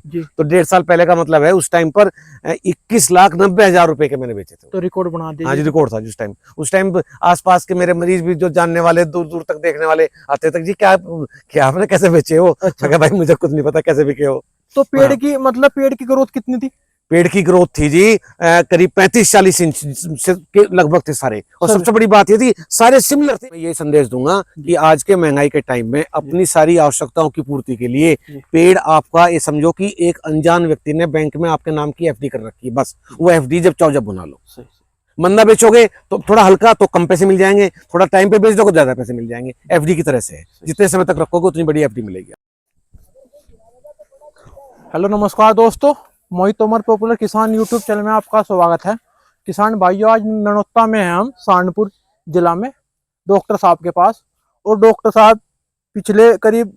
जी। तो 1.5 साल पहले का मतलब है उस टाइम पर 21,90,000 रुपए के मैंने बेचे थे। तो रिकॉर्ड बना हाँ दीजिए। जी, रिकॉर्ड था उस टाइम आसपास के मेरे मरीज भी जो जानने वाले दूर दूर तक देखने वाले आते तक, जी क्या क्या आपने कैसे बेचे हो? अच्छा। भाई मुझे कुछ नहीं पता कैसे बिके हो। तो पेड़ हाँ। की मतलब पेड़ की ग्रोथ कितनी थी? पेड़ की ग्रोथ थी जी करीब 35-40 इंच से के लगभग थे सारे, और सर। सबसे बड़ी बात ये थी सारे सिमिलर थे। मैं ये संदेश दूंगा कि आज के महंगाई के टाइम में अपनी सारी आवश्यकताओं की पूर्ति के लिए पेड़ आपका, ये समझो कि एक अनजान व्यक्ति ने बैंक में आपके नाम की एफडी कर रखी है, बस वो एफडी जब चाहो जब बना लो। मंदा बेचोगे तो थोड़ा हल्का तो कम पैसे मिल जाएंगे, थोड़ा टाइम पे बेच दोगे ज्यादा पैसे मिल जाएंगे। एफडी की तरह से है, जितने समय तक रखोगे उतनी बड़ी एफडी मिलेगी। हेलो नमस्कार दोस्तों, मोहित तोमर पॉपुलर किसान यूट्यूब चैनल में आपका स्वागत है। किसान भाइयों, आज ननौत्ता में हैं हम सहारनपुर जिला में डॉक्टर साहब के पास। और डॉक्टर साहब पिछले करीब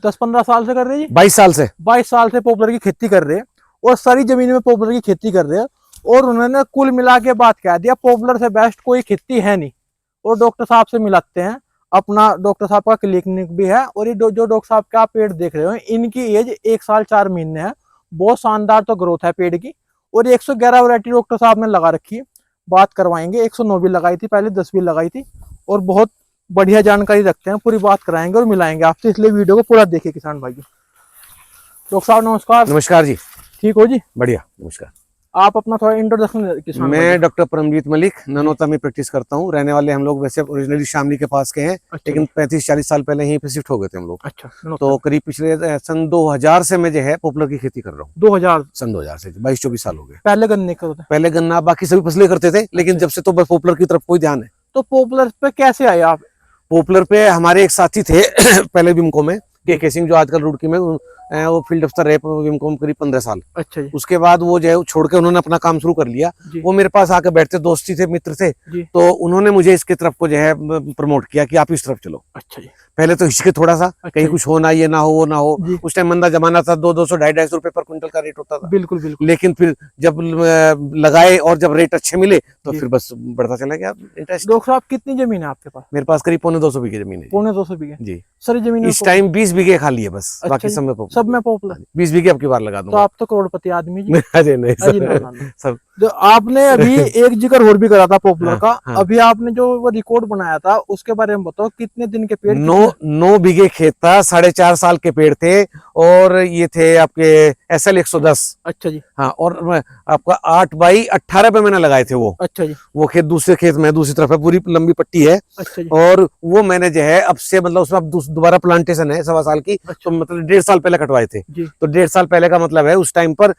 10-15 साल से कर रहे हैं जी, 22 साल से पॉपुलर की खेती कर रहे हैं, और सारी जमीन में पॉपुलर की खेती कर रहे हैं। और उन्होंने कुल मिला के बात कह दिया, पॉपुलर से बेस्ट कोई खेती है नहीं। और डॉक्टर साहब से मिलाते हैं, अपना डॉक्टर साहब का क्लिनिक भी है। और ये जो डॉक्टर साहब का आप पेड़ देख रहे हो, इनकी एज 1 साल 4 महीने है। बहुत शानदार तो ग्रोथ है पेड़ की। और 111 वैरायटी डॉक्टर साहब ने लगा रखी है। बात करवाएंगे, 109 भी लगाई थी पहले, 10 भी लगाई थी। और बहुत बढ़िया जानकारी रखते हैं, पूरी बात कराएंगे और मिलाएंगे आपसे, इसलिए वीडियो को पूरा देखिए किसान भाइयों। डॉक्टर साहब नमस्कार। नमस्कार जी। ठीक हो जी? बढ़िया, नमस्कार। आप अपना थोड़ा इंट्रोडक्शन किसान। मैं डॉक्टर परमजीत मलिक ननौता में प्रैक्टिस करता हूँ। रहने वाले हम लोग वैसे ओरिजिनली शामली के पास के हैं। अच्छा। लेकिन 35-40 साल पहले यहीं पे शिफ्ट हो गए थे हम लोग। अच्छा। तो करीब पिछले सन 2000 से मैं जो है पॉपुलर की खेती कर रहा हूँ। 2000 सन 2000 से 22-24 साल हो गए। पहले गन्ने का होता है? पहले गन्ना बाकी सभी फसलें करते थे, लेकिन जब से तो बस पॉपुलर की तरफ कोई ध्यान है। तो पॉपुलर पे कैसे आए आप? पॉपुलर पे हमारे एक साथी थे पहले विमको में, के सिंह, जो आजकल रुड़की में वो फील्ड अफसर रहे विमको में करीब 15 साल। अच्छा जी। उसके बाद वो जो है छोड़ के उन्होंने अपना काम शुरू कर लिया। वो मेरे पास आके बैठते, दोस्ती थे, मित्र थे। तो उन्होंने मुझे इसके तरफ को जो है प्रमोट किया कि आप इस तरफ चलो। अच्छा जी। पहले तो हिचके थोड़ा सा, कहीं कुछ हो ना, ये ना हो वो ना हो। उस टाइम मंदा जमाना था, 200, 250 रुपए पर क्विंटल का रेट होता था। बिल्कुल बिल्कुल। लेकिन फिर जब लगाए और जब रेट अच्छे मिले तो फिर बस बढ़ता चला गया इंटरेस्ट। डॉक्टर साहब कितनी जमीन है आपके पास? मेरे पास करीब 250 बीघे जमीन है। 250 बीघे जी। सारी जमीन इस टाइम 20 बीघे खाली है बस। अच्छा, बाकी सब में पॉपुलर। 20 बीघे अब की बार लगा दूंगा। तो आप तो करोड़पति आदमी जी। अरे नहीं, सब जो आपने अभी एक जिक्र और भी करा था पॉपुलर का। हाँ। अभी आपने जो वो रिकॉर्ड बनाया था उसके बारे में बताओ, कितने दिन के पेड़? 9 बीघे खेत था, 4.5 साल के पेड़ थे, और ये थे आपके SL 110। अच्छा जी। हाँ, और आपका 8x18 पे मैंने लगाए थे वो। अच्छा जी। वो खेत दूसरे खेत में दूसरी तरफ है, पूरी लंबी पट्टी है। अच्छा जी। और वो मैंने जो है अब से मतलब उसमें अब दोबारा प्लांटेशन है 1.25 साल की। तो मतलब 1.5 साल पहले कटवाए थे। तो 1.5 साल पहले का मतलब है उस टाइम पर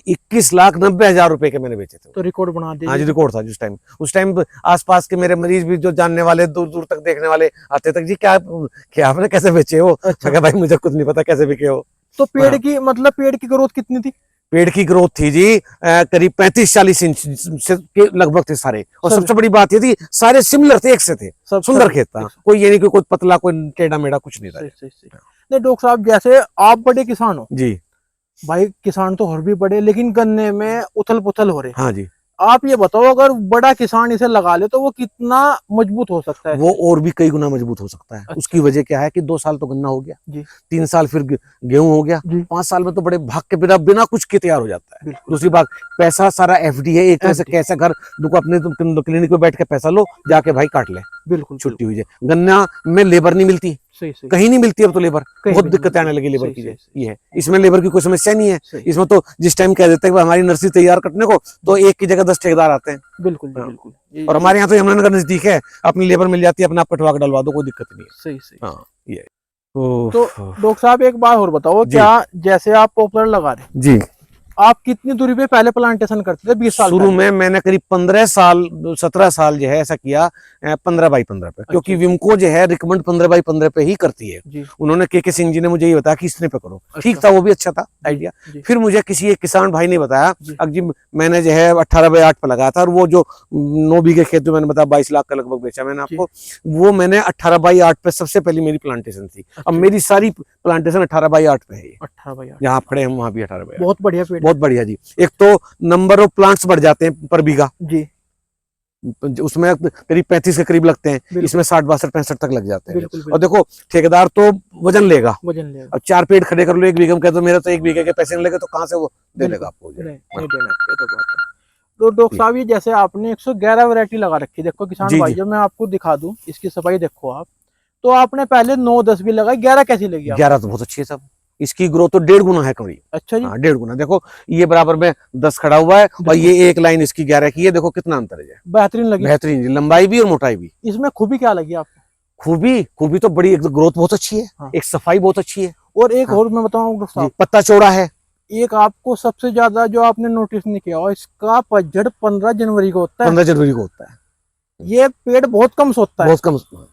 21,90,000 रुपए के मैंने बेचे थे। तो रिकॉर्ड बना दिया। हाँ जी, रिकॉर्ड था उस टाइम आसपास के मेरे मरीज भी जो जानने वाले दूर दूर तक देखने वाले आते तक, जी क्या आपने कैसे बेचे हो? भाई मुझे कुछ नहीं पता कैसे बिके हो। तो पेड़ की मतलब पेड़ की ग्रोथ कितनी थी? पेड़ की ग्रोथ थी जी करीब 35-40 इंच से के लगभग थे सारे, और सबसे बड़ी बात ये थी सारे सिमिलर थे, एक से थे। सुंदर खेत था, कोई ये नहीं कि कोई पतला कोई टेढ़ा मेढ़ा कुछ नहीं था। नहीं डॉक्टर साहब, जैसे आप बड़े किसान हो जी भाई, किसान तो और भी बड़े, लेकिन गन्ने में उथल पुथल हो रहे। हाँ जी। आप ये बताओ, अगर बड़ा किसान इसे लगा ले तो वो कितना मजबूत हो सकता है? वो और भी कई गुना मजबूत हो सकता है। उसकी वजह क्या है कि 2 साल तो गन्ना हो गया जी, 3 साल फिर गेहूं हो गया, 5 साल में तो बड़े भाग के बिना कुछ के तैयार हो जाता है। दूसरी बात, पैसा सारा FD है, एक तरह से कैसे घर दुको अपने क्लिनिक में बैठ के पैसा लो, जाके भाई काट ले, बिल्कुल छुट्टी हुई जाए। गन्ना में लेबर नहीं मिलती, कहीं नहीं मिलती अब तो लेबर, बहुत दिक्कत आने लगी लेबर की। ये है, इसमें लेबर की कोई समस्या नहीं है। इसमें तो जिस टाइम कह देते हैं कि हमारी नर्सरी तैयार करने को, तो एक की जगह 10 ठेकेदार आते हैं। बिल्कुल बिल्कुल। और हमारे यहाँ तो यमुनानगर नजदीक है, अपनी लेबर मिल जाती है, अपना पटवा के डलवा दो, कोई दिक्कत नहीं है। सही। हाँ, ये तो डॉक्टर साहब एक बात और बताओ, क्या जैसे आप पॉपुलर लगा रहे जी, आप कितनी दूरी पे पहले प्लांटेशन करते थे? 20 साल शुरू में मैंने करीब 17 साल जो है ऐसा किया 15x15 पे। क्योंकि विमको जो है रिकमेंड 15x15 पे ही करती है। उन्होंने के सिंह जी ने मुझे ये बताया कि इसने पे करो। ठीक था, वो भी अच्छा था आइडिया। फिर मुझे किसी एक किसान भाई ने बताया, अब जी मैंने जो है 18x8 पे लगाया था, और वो जो 9 बीघे खेत जो मैंने बताया 22 लाख का लगभग बेचा मैंने आपको, वो मैंने 18x8 पे सबसे पहली मेरी प्लांटेशन थी। अब मेरी सारी प्लांटेशन 18x8 पे है। 18x8 जहाँ आप खड़े हैं वहां भी 18x8। बहुत बढ़िया पेड़, बहुत बढ़िया जी। एक तो नंबर ऑफ प्लांट्स बढ़ जाते हैं पर बीघा जी, उसमें करीब 35 के करीब लगते हैं, इसमें 60 62 65 तक लग जाते हैं। बिल्कुल, और देखो ठेकेदार तो वजन लेगा, और 4 पेड़ खड़े कर लो 1 बीघे में, कहते मेरा तो 1 बीघे के पैसे नहीं लगे, तो कहाँ से वो दे देगा आपको? नहीं देना, ये तो बात है। तो डॉक्टर साहब ये जैसे आपने 111 वैरायटी लगा रखी है, देखो किसान भाइयों मैं आपको दिखा दूं, इसकी सफाई देखो आप, तो आपने पहले 9-10 भी लगाई, 11 कैसी लगी? 11 तो बहुत अच्छी है साहब, इसकी ग्रोथ तो 1.5 गुना है कमरी। अच्छा जी। हाँ 1.5 गुना, देखो ये बराबर में 10 खड़ा हुआ है और ये एक लाइन इसकी 11 की है, देखो कितना अंतर है। बेहतरीन लगी, बेहतरीन, लंबाई भी और मोटाई भी। इसमें खूबी क्या लगी आपको? खूबी तो बड़ी, एक ग्रोथ बहुत अच्छी है, हाँ। एक सफाई बहुत अच्छी है, और एक और मैं बताऊं डॉक्टर साहब, पत्ता चौड़ा है। एक आपको सबसे ज्यादा जो आपने नोटिस नहीं किया हो, इसका पतझड़ 15 जनवरी को होता है। 15 जनवरी को होता है। ये पेड़ बहुत कम सोता है, बहुत कम।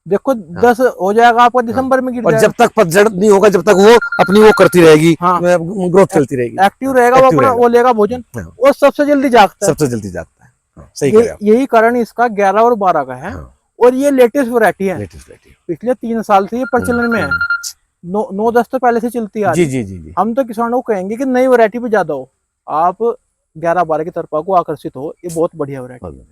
देखो 10 हो जाएगा आपका दिसंबर में गिर और जाएगा। जब तक पतझड़ नहीं होगा, जब तक वो अपनी वो करती रहेगी, हाँ। ग्रोथ चलती रहेगी, एक्टिव रहेगा, वो अपना वो लेगा भोजन, और सबसे जल्दी जागता है। सबसे जल्दी जागता है। सही कह रहे हैं आप। यही कारण इसका 11 और 12 का है। और ये लेटेस्ट वैरायटी है, पिछले 3 साल से ये प्रचलन में है। 9-10 तो पहले से चलती है। जी। हम तो किसानों को कहेंगे कि नई वैरायटी पे ज्यादा हो, आप 11-12 की तरफ को आकर्षित हो, ये बहुत बढ़िया वैरायटी,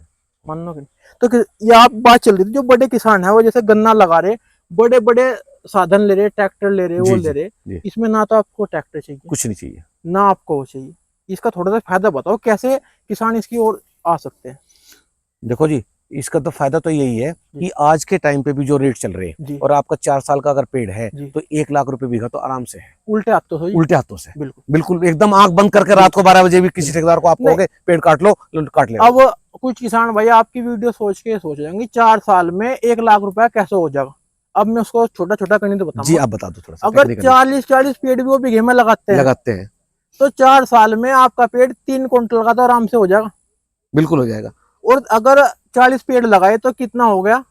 मानो कि नहीं? तो ये आप बात चल रही थी, जो बड़े किसान है वो जैसे गन्ना लगा रहे, बड़े बड़े साधन ले रहे, ट्रैक्टर ले रहे, वो ले रहे, इसमें ना तो आपको ट्रैक्टर चाहिए, कुछ नहीं चाहिए, ना आपको वो चाहिए। इसका थोड़ा सा फायदा बताओ, कैसे किसान इसकी ओर आ सकते हैं? देखो जी, इसका तो फायदा तो यही है कि आज के टाइम पे भी जो रेट चल रहे हैं, और आपका 4 साल का अगर पेड़ है तो 1 लाख रुपए बीघा तो आराम से है। उल्टे हाथों से बिल्कुल एकदम आंख बंद करके रात को 12 बजे भी किसी ठेकेदार को आप कहोगे पेड़ काट लो, काट ले। अब कुछ किसान भाई आपकी वीडियो सोच जाएंगे 4 साल में 1 लाख रुपया कैसे हो जाएगा। अब मैं उसको छोटा छोटा करने तो बताऊं। जी आप बता दो थोड़ा सा। अगर 40 पेड़ भी वो बीघे में लगाते हैं तो 4 साल में आपका पेड़ 3 क्विंटल का तो आराम से हो जाएगा। बिल्कुल हो जाएगा। और अगर 40 पेड़ लगाए तो कितना हो गया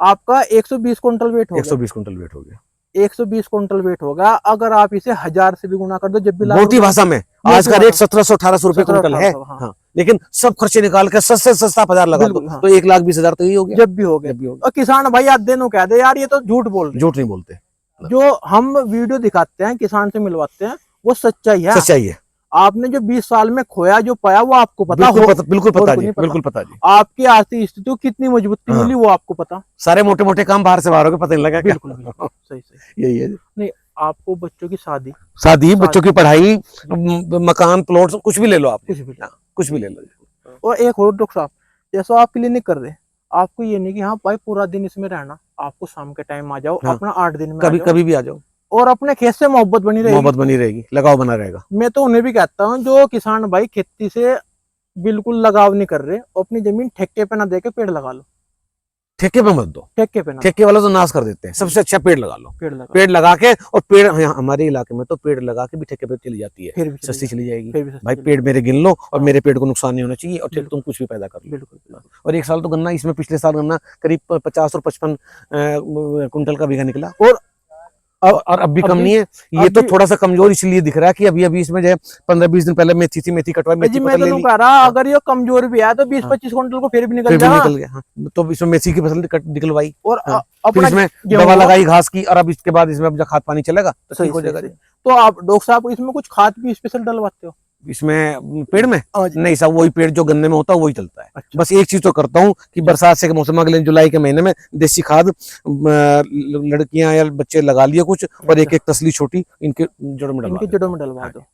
आपका? 120 क्विंटल वेट हो गया। 120 क्विंटल वेट हो गया। 120 क्विंटल वेट होगा। अगर आप इसे 1000 से भी गुना कर दो, जब भी मोटी भाषा में आज का रेट 1700-1800 रुपए क्विंटल है। हाँ। लेकिन सब खर्चे निकाल के सस्ते सस्ता 1000 लगा दो तो 1,20,000 तो यही हो गया। जब भी हो गया। और किसान भाई आधे नो कह दे यार ये तो झूठ बोल रहे। झूठ नहीं बोलते, जो हम वीडियो दिखाते हैं किसान से मिलवाते हैं वो सच्चाई है। सच्चाई है। आपने जो 20 साल में खोया जो पाया वो आपको पता। बिल्कुल पता जी, बिल्कुल पता जी। आपकी आर्थिक स्थिति कितनी मजबूती मिली वो आपको पता। सारे मोटे मोटे काम बाहर से बाहर हो गए, पता नहीं लगा। बिल्कुल सही यही है। नहीं, आपको बच्चों की शादी, बच्चों की पढ़ाई, मकान, प्लॉट, कुछ भी ले लो आप, कुछ भी ले लो। और एक और डॉक्टर साहब, जैसा आप क्लिनिक कर रहे, आपको ये नहीं कि हाँ भाई पूरा दिन इसमें रहना, आपको शाम के टाइम आ जाओ, अपना 8 दिन में कभी भी आ जाओ, और अपने खेत से मोहब्बत बनी रहेगी, लगाव बना रहेगा। मैं तो उन्हें भी कहता हूँ जो किसान भाई खेती से बिल्कुल लगाव नहीं कर रहे, अपनी जमीन ठेके पे ना देके पेड़ लगा लो। ठेके पे मत दो, ठेके वाला तो नाश कर देते हैं। सबसे अच्छा पेड़ लगा लो, पेड़ लगा के। और पेड़ हमारे इलाके में तो पेड़ लगा के भी ठेके पे चली जाती है, फिर सस्ती चली जाएगी। भाई पेड़ मेरे गिन लो और मेरे पेड़ को नुकसान नहीं होना चाहिए, और तुम कुछ भी पैदा कर लो। बिल्कुल। और 1 साल तो गन्ना, इसमें पिछले साल गन्ना करीब 50 और 55 कुंटल का बीघा निकला, और अब भी कम नहीं है। ये तो थोड़ा सा कमजोर इसलिए दिख रहा है कि अभी इसमें जो है 15-20 दिन पहले मेथी थी, मेथी कटवाई, मेथी मैं तो कह रहा अगर ये कमजोर भी है तो 20-25 क्विंटल को फिर भी निकल गया। तो इसमें मेथी की फसल निकलवाई, और फिर इसमें दवा दवा लगाई घास की, और अब इसके बाद इसमें जब खाद पानी चलेगा तो ठीक हो जाएगा। तो आप डॉक्टर साहब इसमें कुछ खाद भी स्पेशल डलवाते हो? इसमें पेड़ में नहीं साहब, वही पेड़ जो गन्ने में होता है वही चलता है। अच्छा। बस एक चीज तो करता हूँ कि बरसात से मौसम अगले जुलाई के महीने में देसी खाद लड़कियां या बच्चे लगा लिए कुछ, और एक तसली छोटी इनके जड़ों में डलवा दो।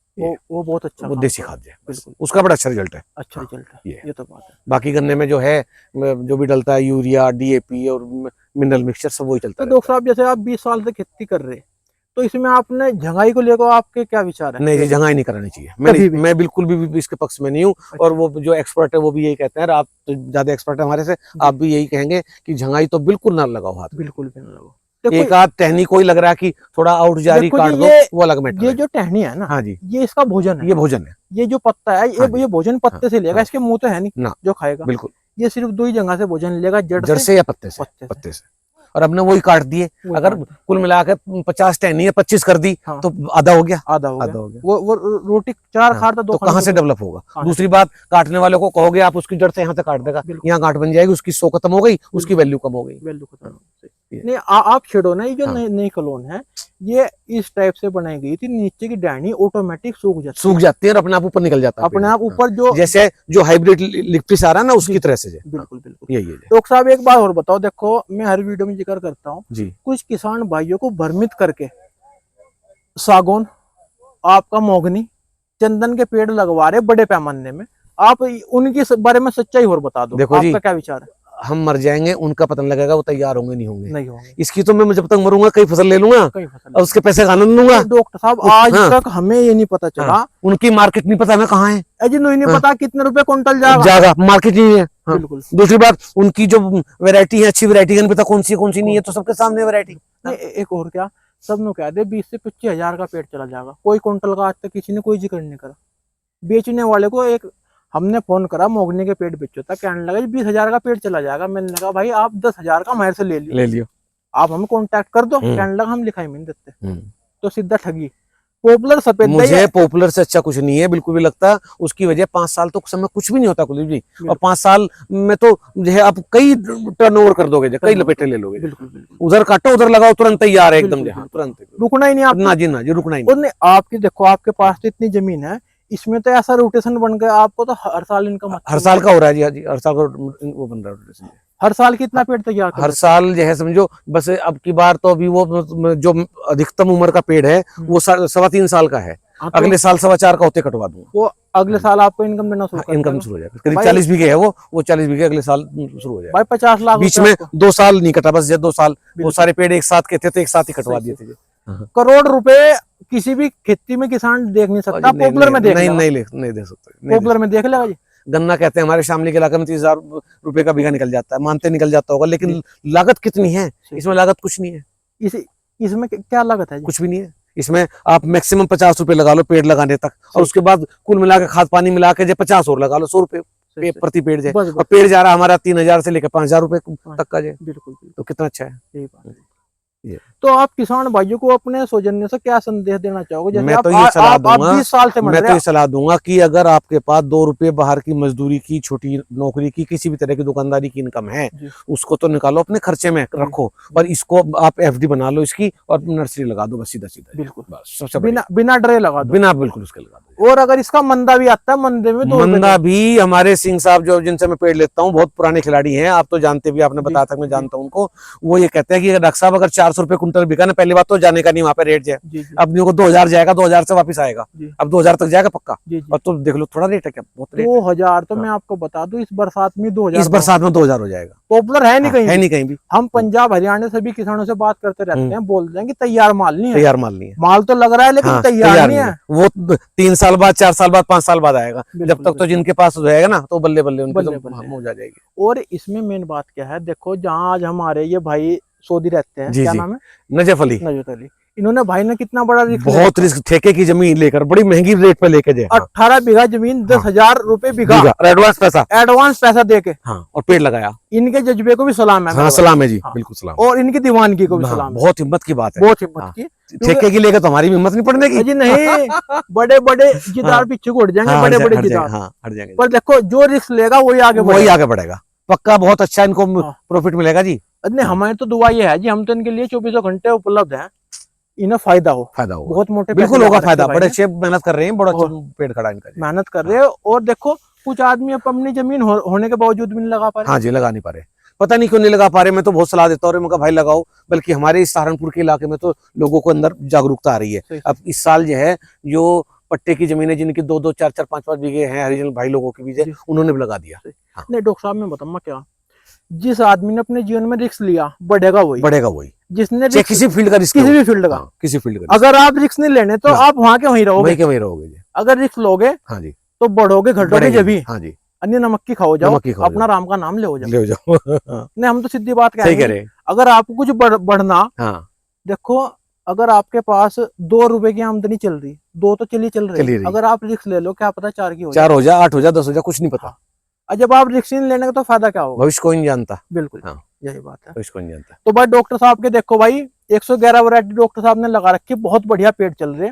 वो बहुत अच्छा, वो देसी खाद है, बिल्कुल उसका बड़ा अच्छा रिजल्ट है। अच्छा रिजल्ट है, ये तो बात है। बाकी गन्ने में जो है जो भी डलता है यूरिया, DAP और मिनरल मिक्सचर सब वही चलता है। डॉक्टर साहब जैसे आप 20 साल से खेती कर रहे, तो इसमें आपने झंगाई को लेकर आपके क्या विचार है? नहीं, झंगाई नहीं करानी चाहिए। मैं बिल्कुल भी इसके पक्ष में नहीं हूँ। और वो जो एक्सपर्ट है वो भी यही कहते हैं, आप तो ज्यादा एक्सपर्ट है हमारे से, आप भी यही कहेंगे कि झंगाई तो बिल्कुल ना लगाओ हाथ, बिल्कुल भी ना लगाओ। एक आध टहनी कोई लग रहा है कि थोड़ा आउट जारी काट दो, वो अलग मैटर। ये जो टहनी है ना, हाँ जी, ये इसका भोजन है, ये भोजन है। ये जो पत्ता है ये भोजन पत्ते से लेगा, इसके मुंह तो है नहीं ना जो खाएगा। बिल्कुल, ये सिर्फ 2 ही जगह से भोजन लेगा, जड़ से या पत्ते से। और हमने वही काट दिए। अगर कुल मिलाकर 50 टहनी है 25 कर दी, तो आधा हो गया। वो रोटी 4 खाता तो कहाँ से डेवलप होगा? दूसरी बात, काटने वाले को कहोगे आप उसकी जड़ से यहाँ से काट देगा, यहाँ गांठ बन जाएगी, उसकी 100 खत्म हो गई, उसकी वैल्यू कम हो गई। नहीं आप छेड़ो ना, ये जो नई कॉलोन है ये इस टाइप से बनाई गई थी, नीचे की डैनी ऑटोमेटिक सूख जाती है और अपने आप ऊपर निकल जाता है, अपने आप ऊपर, जो जैसे जो हाइब्रिड लिप्टिस आ रहा है ना उसकी तरह से। बिल्कुल बिल्कुल यही है। डॉक्टर साहब एक बात और बताओ, देखो मैं हर वीडियो में जिक्र करता हूँ जी, कुछ किसान भाइयों को भ्रमित करके सागौन, आपका मोगनी, चंदन के पेड़ लगवा रहे बड़े पैमाने में, आप उनके बारे में सच्चाई और बता दो। देखो आपका क्या विचार है? हम मर जाएंगे उनका पता लगेगा, वो तैयार होंगे नहीं होंगे। इसकी तो मैं जब तक मरूंगा कई फसल ले लूंगा और उसके पैसे खाना लूंगा। डॉक्टर साहब आज तक हमें ये नहीं पता चला, उनकी मार्केट नहीं पता हमें कहाँ है, नहीं पता कितने रुपए क्विंटल जाएगा, मार्केट नहीं है। बिल्कुल। दूसरी बात, उनकी जो वैरायटी है अच्छी वैरायटी है, पता कौन सी नहीं है, तो सबके सामने वैरायटी। एक और क्या, सब लोग कह दे 20 से 25 हजार का पेड़ चला जाएगा, कोई क्विंटल का आज तक किसी ने कोई जिक्र नहीं करा। बेचने वाले को एक हमने फोन करा, मोगनी के पेड़ बेचो था, कहने लगा 20 हजार का पेड़ चला जाएगा। मैंने कहा भाई आप 10 हजार का मेरे से ले लियो, आप हमें कांटेक्ट कर दो। कहने लगा हम लिखाई में नहीं देते, तो सीधा ठगी। पॉपुलर सफेद, मुझे पॉपुलर से अच्छा कुछ नहीं है बिल्कुल भी लगता। उसकी वजह 5 साल तो समय कुछ भी नहीं होता कुलदीप जी, और 5 साल में तो जो है आप कई टर्नओवर कर दोगे, कई लपेटे ले लोगे। बिल्कुल उधर काटो उधर लगाओ, तुरंत तैयार है एकदम, तुरंत रुकना ही नहीं आप। ना जी रुकना ही नहीं। आपकी देखो आपके पास तो इतनी जमीन है, इसमें तो ऐसा रोटेशन बन गया आपको, तो हर साल इनकम हर साल का हो रहा है जी। हर साल का वो बन रहा है रोटेशन। हर साल कितना पेड़ तैयार हर साल जो है समझो, बस अब की बार तो अभी वो जो अधिकतम उम्र का पेड़ है वो 3.25 साल का है, अगले साल 4.25 का होते कटवा दूंगा। वो अगले साल आपको इनकम देना शुरू इनकम शुरू हो जाएगा। करीब 40 बीघे है वो 40 बीघे अगले साल शुरू हो जाएगा। भाई 50 लाख बीच में 2 साल नहीं कटा, बस 2 साल वो सारे पेड़ एक साथ के थे तो एक साथ ही कटवा दिए थे। करोड़ रुपए किसी भी खेती में किसान देख नहीं सकता, पॉपुलर में देख नहीं दे सकते, पॉपुलर में देख लेगा जी। गन्ना कहते हैं हमारे शामली के इलाके में 30,000 रुपए का बीघा निकल जाता है, मानते निकल जाता होगा, लेकिन लागत कितनी है इसमें? लागत कुछ नहीं है। इसमें क्या लागत है? कुछ भी नहीं है इसमें। आप मैक्सिमम 50 रुपए लगा लो पेड़ लगाने तक, और उसके बाद कुल मिला के खाद पानी मिला के 50 और लगा लो, 100 रुपए प्रति पेड़ जाए, और पेड़ जा रहा हमारा 3,000 से लेकर 5,000 रुपए तक का जाए। बिल्कुल, तो कितना अच्छा है। यही बात है। तो आप किसान भाइयों को अपने सौजन्य से क्या संदेश देना चाहोगे? जैसे मैं आप, तो ये सलाह दूंगा, 20 साल से मैं तो ये सलाह दूंगा कि अगर आपके पास 2 रुपए बाहर की मजदूरी की, छोटी नौकरी की, किसी भी तरह की दुकानदारी की इनकम है, उसको तो निकालो, अपने खर्चे में रखो, और इसको आप FD बना लो इसकी, और नर्सरी लगा दो, बस सीधा सीधा। बिल्कुल, बस सबसे बिना डरे लगा दो, बिना बिल्कुल उसके लगा दो। और अगर इसका मंदा भी आता है, मंदे में मंदा भी हमारे सिंह साहब जो जिनसे मैं पेड़ लेता हूँ, बहुत पुराने खिलाड़ी हैं, आप तो जानते भी, आपने बताया था, मैं जानता हूँ उनको। वो ये कहते हैं कि डॉक्टर साहब अगर 400 रुपए कुंटल बिका ना, पहली बात तो जाने का नहीं वहाँ पे रेट जाए, अब को 2,000 जाएगा, 2,000 से वापस आएगा, अब 2,000 तक जाएगा पक्का। और तो देख लो थोड़ा रेट है क्या? बहुत रेट। 2,000 तो मैं आपको बता दूं, इस बरसात में 2,000, इस बरसात में 2,000 हो जाएगा। पॉपुलर है नहीं कहीं, है नहीं कहीं भी। हम पंजाब हरियाणा सभी किसानों से बात करते रहते हैं, बोलते हैं कि तैयार माल नहीं है, तैयार माल नहीं है, माल तो लग रहा है लेकिन तैयार नहीं है। वो 3 साल बाद, 4 साल बाद, 5 साल बाद आएगा। जब तक तो जिनके पास हो जाएगा ना, तो बल्ले बल्ले उनकी हो जाएगी। और इसमें मेन बात क्या है, देखो जहाँ आज हमारे ये भाई सऊदी रहते हैं, क्या नाम है? नजफ अली। इन्होंने भाई ने कितना बड़ा रिस्क, बहुत रिस्क, ठेके की जमीन लेकर बड़ी महंगी रेट पे लेके जाए, 18 बीघा जमीन, 10,000 रुपए बीघा, एडवांस पैसा दे के, और पेड़ लगाया। इनके जज्बे को भी सलाम है। सलाम है जी, बिल्कुल सलाम। और इनकी दीवानगी को भी सलाम है। बहुत हिम्मत की बात है, बहुत हिम्मत की। ठेके की लेकर तो हमारी हिम्मत नहीं पड़ने की जी नहीं, बड़े बड़े जिदार पीछे उड़ जाएंगे, बड़े बड़े जिदार हट जाएंगे। पर देखो जो रिस्क लेगा वही आगे बढ़ेगा पक्का। बहुत अच्छा इनको प्रॉफिट मिलेगा जी। नहीं हमारी तो दुआ ये है जी, हम तो इनके लिए 24 घंटे उपलब्ध है, इन्हें फायदा हो बहुत मोटे, बिल्कुल होगा फायदा। बड़े अच्छे मेहनत कर रहे हैं, बड़ा अच्छा पेड़ खड़ा इनका, मेहनत कर रहे हैं। और देखो कुछ आदमी अपनी जमीन होने के बावजूद भी नहीं लगा पा रहे। हाँ जी, लगा नहीं पा रहे, पता नहीं क्यों नहीं लगा पा रहे। मैं तो बहुत सलाह देता हूँ, मैं भाई लगाओ। बल्कि हमारे इस सहारनपुर के इलाके में तो लोगों को अंदर जागरूकता आ रही है। अब इस साल जो है, जो पट्टे की जमीनें जिनकी 2-2, 4-4, 5-5 बीघे हैं हरिजन भाई लोगों के बीच, उन्होंने भी लगा दिया। नहीं डॉक्टर साहब मैं बताऊंगा क्या, जिस आदमी ने अपने जीवन में रिस्क लिया बढ़ेगा वही जिसने किसी फील्ड का रिस्क, किसी फील्ड का। अगर आप रिस्क नहीं लेने तो आप वहाँ के वहीं रहोगे, अगर रिस्क लोगे हाँ जी तो बढ़ोगे घटोगे जब ही। हाँ जी, अन्य नमक की खाओ जाओ, अपना राम का नाम ले जाओ। नहीं हम तो सीधी बात कह रहे हैं, अगर आपको कुछ बढ़ना, देखो अगर आपके पास 2 रुपए की आमदनी चल रही, 2 तो चल रही, अगर आप रिस्क ले लो क्या पता 4 की हो जाए, 4 हो जाए, 8 हो जाए, 10 हो जाए, कुछ नहीं पता। और जब आप रिस्क नहीं लेने का तो फायदा क्या होगा? भविष्य कोई नहीं जानता। बिल्कुल यही बात है, भविष्य कोई नहीं जानता। तो भाई डॉक्टर साहब के देखो भाई 111 वैरायटी डॉक्टर साहब ने लगा रखी, बहुत बढ़िया पेड़ चल रहे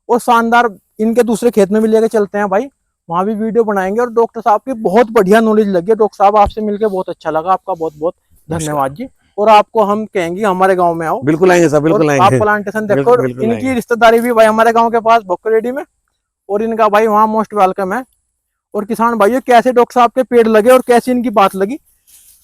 और शानदार। इनके दूसरे खेत में भी लेके चलते हैं भाई, वहां भी वीडियो बनाएंगे। और डॉक्टर साहब की बहुत बढ़िया नॉलेज लगी है। डॉक्टर साहब आपसे मिलकर बहुत अच्छा लगा, आपका बहुत बहुत धन्यवाद जी। और आपको हम कहेंगे हमारे गांव में आओ। बिल्कुल आएंगे सर, बिल्कुल आप आएंगे। प्लांटेशन देखो। बिल्कुल, बिल्कुल इनकी आएंगे। रिश्तेदारी भी भाई हमारे गांव के पास भोकरेडी में, और इनका भाई वहाँ मोस्ट वेलकम है। और किसान भाइयों कैसे डॉक्टर साहब के पेड़ लगे और कैसी इनकी बात लगी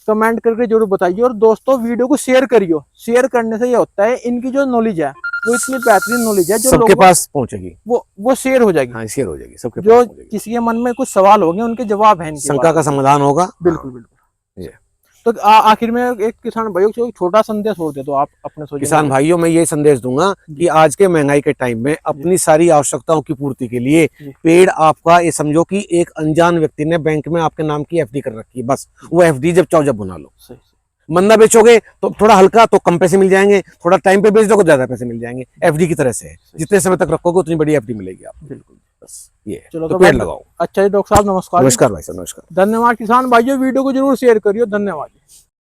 कमेंट करके जरूर बताइए। और दोस्तों वीडियो को शेयर करियो। शेयर करने से ये होता है इनकी जो नॉलेज है वो इतनी बेहतरीन नॉलेज है जो सबके लोगों पास पहुंचेगी, वो शेयर हो जाएगी। हाँ शेयर हो जाएगी, सबके जो पास पहुंचेगी। किसी के मन में कुछ सवाल होंगे उनके जवाब है इनकी शंका का समाधान होगा। बिल्कुल हाँ, बिल्कुल। ये। तो आखिर में एक किसान भाइयों को छोटा संदेश हो दे तो आप अपने सोचिए। किसान भाइयों मैं ये संदेश दूंगा कि आज के महंगाई के टाइम में अपनी सारी आवश्यकताओं की पूर्ति के लिए पेड़ आपका, ये समझो कि एक अनजान व्यक्ति ने बैंक में आपके नाम की एफडी कर रखी है, बस वो एफडी जब चाहो जब बना लो। सही। मंदा बेचोगे तो थोड़ा हल्का तो कम पैसे मिल जाएंगे, थोड़ा टाइम पे बेच दोगे तो ज्यादा पैसे मिल जाएंगे। एफडी की तरह से है, जितने समय तक रखोगे उतनी बड़ी एफडी मिलेगी आपको। बिल्कुल। बस ये चलो तो पेड़ लगाओ। अच्छा जी डॉक्टर साहब नमस्कार। नमस्कार भाई साहब, नमस्कार। धन्यवाद किसान भाइयों, वीडियो को जरूर शेयर करिए। धन्यवाद।